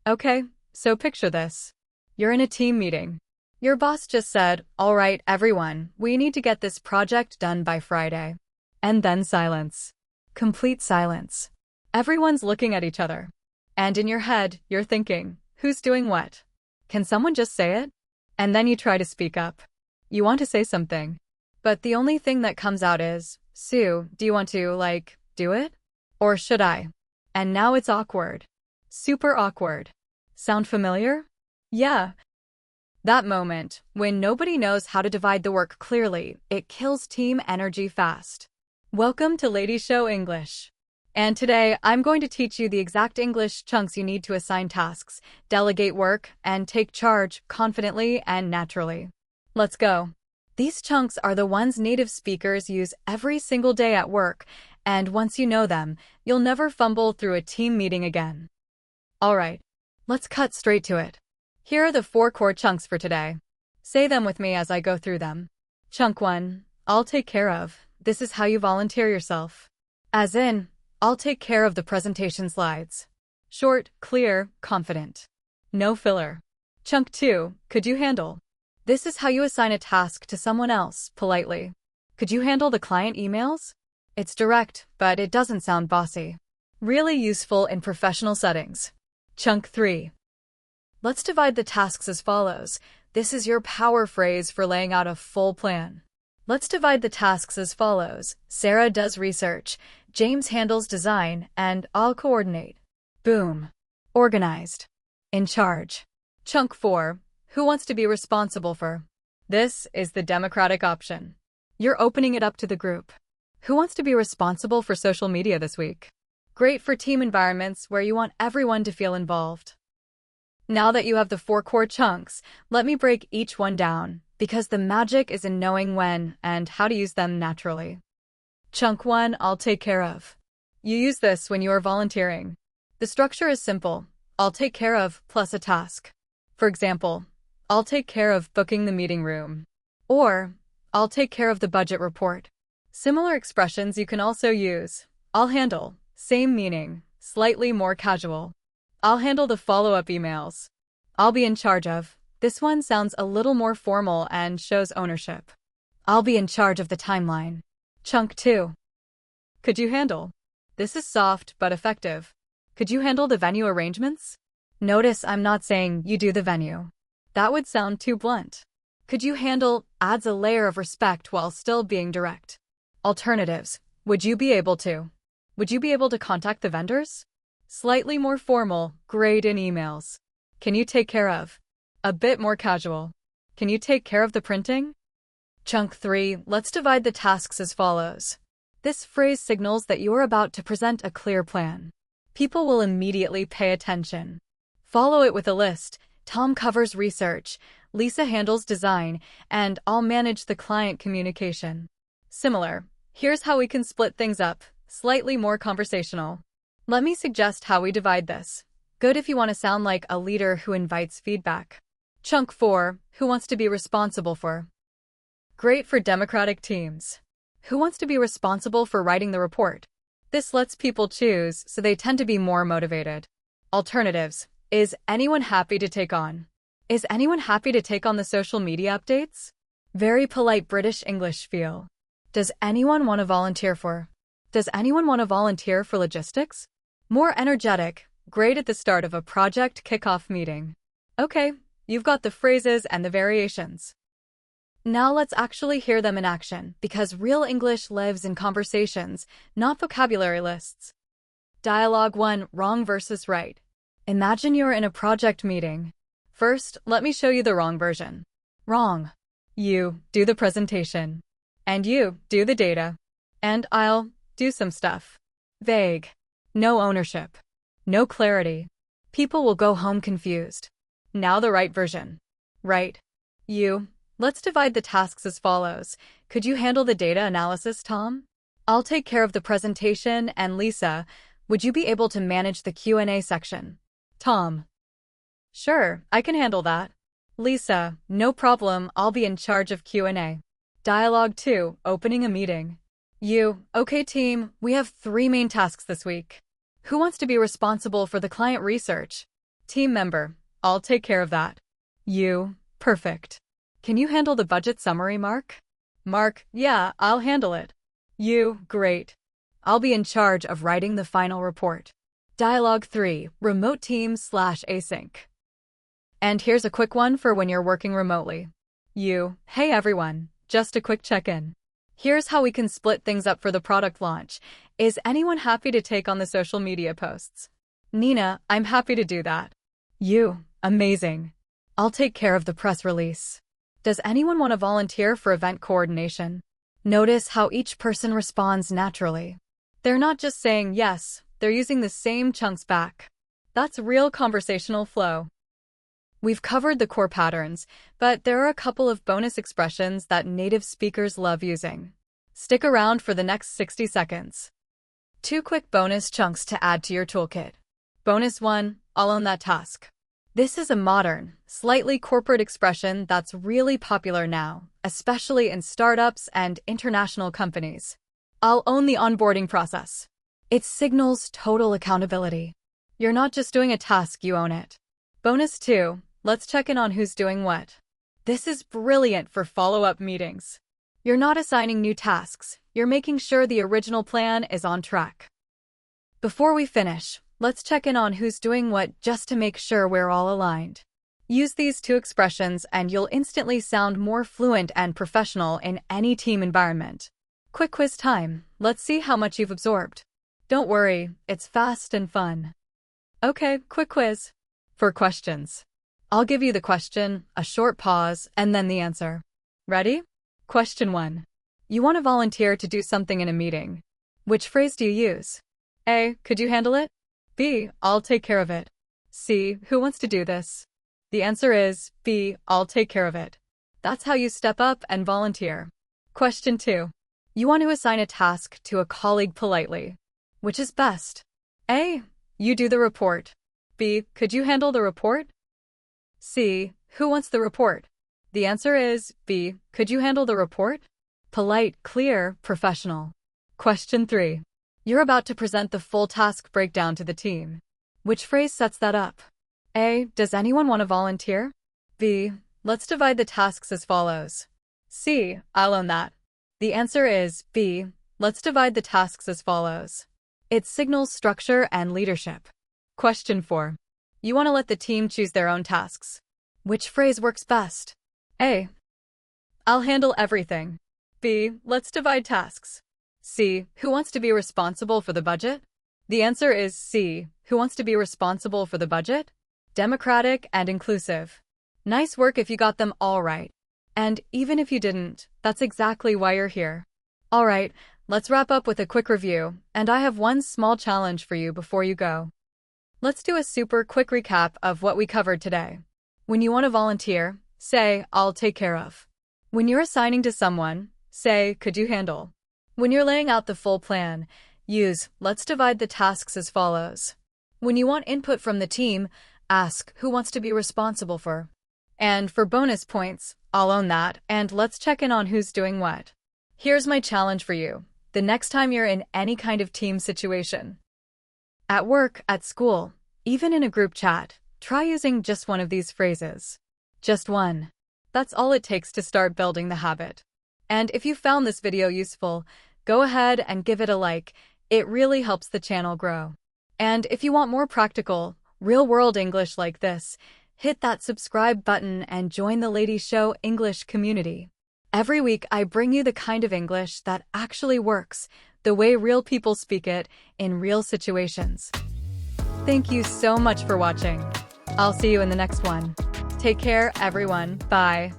Okay, so picture this. You're in a team meeting. Your boss just said, "All right, everyone, we need to get this project done by Friday." And then silence. Complete silence. Everyone's looking at each other. And in your head, you're thinking, who's doing what? Can someone just say it? And then you try to speak up. You want to say something. But the only thing that comes out is, "Sue, do you want to, do it? Or should I?" And now it's awkward. Super awkward. Sound familiar? Yeah. That moment, when nobody knows how to divide the work clearly, it kills team energy fast. Welcome to Lady Siou English. And today, I'm going to teach you the exact English chunks you need to assign tasks, delegate work, and take charge confidently and naturally. Let's go. These chunks are the ones native speakers use every single day at work, and once you know them, you'll never fumble through a team meeting again. Alright, let's cut straight to it. Here are the 4 core chunks for today. Say them with me as I go through them. Chunk 1, I'll take care of. This is how you volunteer yourself. As in, I'll take care of the presentation slides. Short, clear, confident. No filler. Chunk 2, could you handle? This is how you assign a task to someone else, politely. Could you handle the client emails? It's direct, but it doesn't sound bossy. Really useful in professional settings. Chunk 3. Let's divide the tasks as follows. This is your power phrase for laying out a full plan. Let's divide the tasks as follows. Sarah does research, James handles design, and I'll coordinate. Boom. Organized. In charge. Chunk 4. Who wants to be responsible for? This is the democratic option. You're opening it up to the group. Who wants to be responsible for social media this week? Great for team environments where you want everyone to feel involved. Now that you have the 4 core chunks, let me break each one down, because the magic is in knowing when and how to use them naturally. Chunk 1, I'll take care of. You use this when you are volunteering. The structure is simple. I'll take care of plus a task. For example, I'll take care of booking the meeting room. Or, I'll take care of the budget report. Similar expressions you can also use. I'll handle. Same meaning, slightly more casual. I'll handle the follow-up emails. I'll be in charge of. This one sounds a little more formal and shows ownership. I'll be in charge of the timeline. Chunk 2. Could you handle? This is soft but effective. Could you handle the venue arrangements? Notice I'm not saying you do the venue. That would sound too blunt. Could you handle adds a layer of respect while still being direct. Alternatives. Would you be able to? Would you be able to contact the vendors? Slightly more formal, great in emails. Can you take care of? A bit more casual. Can you take care of the printing? Chunk 3, let's divide the tasks as follows. This phrase signals that you're about to present a clear plan. People will immediately pay attention. Follow it with a list. Tom covers research, Lisa handles design, and I'll manage the client communication. Similar. Here's how we can split things up. Slightly more conversational. Let me suggest how we divide this. Good if you want to sound like a leader who invites feedback. Chunk 4, who wants to be responsible for? Great for democratic teams. Who wants to be responsible for writing the report? This lets people choose, so they tend to be more motivated. Alternatives. Is anyone happy to take on? Is anyone happy to take on the social media updates? Very polite British English feel. Does anyone want to volunteer for? Does anyone want to volunteer for logistics? More energetic, great at the start of a project kickoff meeting. Okay, you've got the phrases and the variations. Now let's actually hear them in action, because real English lives in conversations, not vocabulary lists. Dialogue 1, wrong versus right. Imagine you're in a project meeting. First, let me show you the wrong version. Wrong. You do the presentation. And you do the data. And I'll do some stuff. Vague. No ownership. No clarity. People will go home confused. Now the right version. Right. You. Let's divide the tasks as follows. Could you handle the data analysis, Tom? I'll take care of the presentation, and Lisa, would you be able to manage the Q&A section? Tom. Sure, I can handle that. Lisa, no problem, I'll be in charge of Q&A. Dialogue 2, opening a meeting. You, okay team, we have 3 main tasks this week. Who wants to be responsible for the client research? Team member, I'll take care of that. You, perfect. Can you handle the budget summary, Mark? Mark, yeah, I'll handle it. You, great. I'll be in charge of writing the final report. Dialogue 3, remote team/async. And here's a quick one for when you're working remotely. You, hey everyone, just a quick check-in. Here's how we can split things up for the product launch. Is anyone happy to take on the social media posts? Nina, I'm happy to do that. You, amazing. I'll take care of the press release. Does anyone want to volunteer for event coordination? Notice how each person responds naturally. They're not just saying yes, they're using the same chunks back. That's real conversational flow. We've covered the core patterns, but there are a couple of bonus expressions that native speakers love using. Stick around for the next 60 seconds. 2 quick bonus chunks to add to your toolkit. Bonus 1, I'll own that task. This is a modern, slightly corporate expression that's really popular now, especially in startups and international companies. I'll own the onboarding process. It signals total accountability. You're not just doing a task, you own it. Bonus 2, let's check in on who's doing what. This is brilliant for follow-up meetings. You're not assigning new tasks, you're making sure the original plan is on track. Before we finish, let's check in on who's doing what just to make sure we're all aligned. Use these 2 expressions and you'll instantly sound more fluent and professional in any team environment. Quick quiz time, let's see how much you've absorbed. Don't worry, it's fast and fun. Okay, quick quiz. For questions. I'll give you the question, a short pause, and then the answer. Ready? Question 1. You want to volunteer to do something in a meeting. Which phrase do you use? A, could you handle it? B, I'll take care of it. C, who wants to do this? The answer is B, I'll take care of it. That's how you step up and volunteer. Question 2. You want to assign a task to a colleague politely. Which is best? A, you do the report. B, could you handle the report? C, who wants the report? The answer is B, could you handle the report? Polite, clear, professional. Question 3. You're about to present the full task breakdown to the team. Which phrase sets that up? A, does anyone want to volunteer? B, let's divide the tasks as follows. C, I'll own that. The answer is B, let's divide the tasks as follows. It signals structure and leadership. Question 4. You want to let the team choose their own tasks. Which phrase works best? A, I'll handle everything. B, let's divide tasks. C, who wants to be responsible for the budget? The answer is C, who wants to be responsible for the budget? Democratic and inclusive. Nice work if you got them all right. And even if you didn't, that's exactly why you're here. All right, let's wrap up with a quick review, and I have one small challenge for you before you go. Let's do a super quick recap of what we covered today. When you want to volunteer, say, I'll take care of. When you're assigning to someone, say, could you handle? When you're laying out the full plan, use, let's divide the tasks as follows. When you want input from the team, ask, who wants to be responsible for? And for bonus points, I'll own that, and let's check in on who's doing what. Here's my challenge for you. The next time you're in any kind of team situation, at work, at school, even in a group chat, try using just one of these phrases. Just one. That's all it takes to start building the habit. And if you found this video useful, go ahead and give it a like. It really helps the channel grow. And if you want more practical, real-world English like this, hit that subscribe button and join the Lady Siou English community. Every week, I bring you the kind of English that actually works, the way real people speak it, in real situations. Thank you so much for watching. I'll see you in the next one. Take care, everyone. Bye.